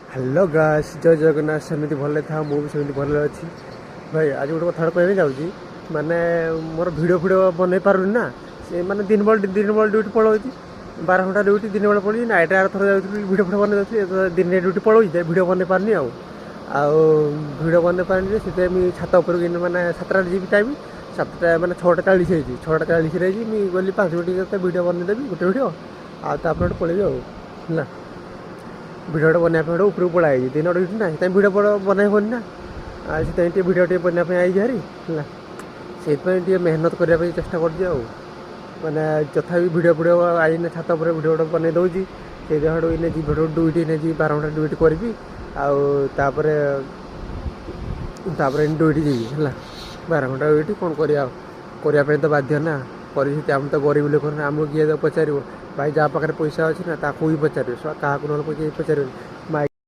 hello guys जय जगन्नाथ सेमती भले था मुझे सेमती भले अच्छी भाई आज गोटे कथा कहना जाऊँगी माने मोर भिडियो बनई पारुनी ना से माने दिन बेल ड्यूटी पलाऊँगी 12 घंटा ड्यूटी दिन बेल पड़ी नाइट आर थर जाऊँगी भिडियो बन जाऊँगी दिन ड्यूटी पलाऊँगी भिडियो बनई पारनी आउ भिडियो बनई पारनी से छात उपर मैंने 7टा जी टाइम 7टा मैंने 6:40 होती 6:40 मुझे गली 5 मिनट भिडियो बनईदेवी गोटे भिडियो आपर पलैबी आना भिडियो बनवाई गोटे उपरକୁ पलाई दिन ड्यूटी ना से भिडियो बनई हेनी ना से भिडियो बनवाई आई हारी है से मेहनत करने चेष्टा कर मैंने तथा भिडियो आई छात पर भिडियो बनई दूसरी से भिडियो ड्यूटी ने 12 घंटा ड्यूटी करी आपर ड्यूटी जी है 12 घंटा ड्यूटी कौन करने तो बाध्य ना परिस्थिति आम तो गरीब लोक आमको किए पचार भाई जहाँ पाखे पैसा अच्छी ना ताकू ही पचारे क्या ना पचार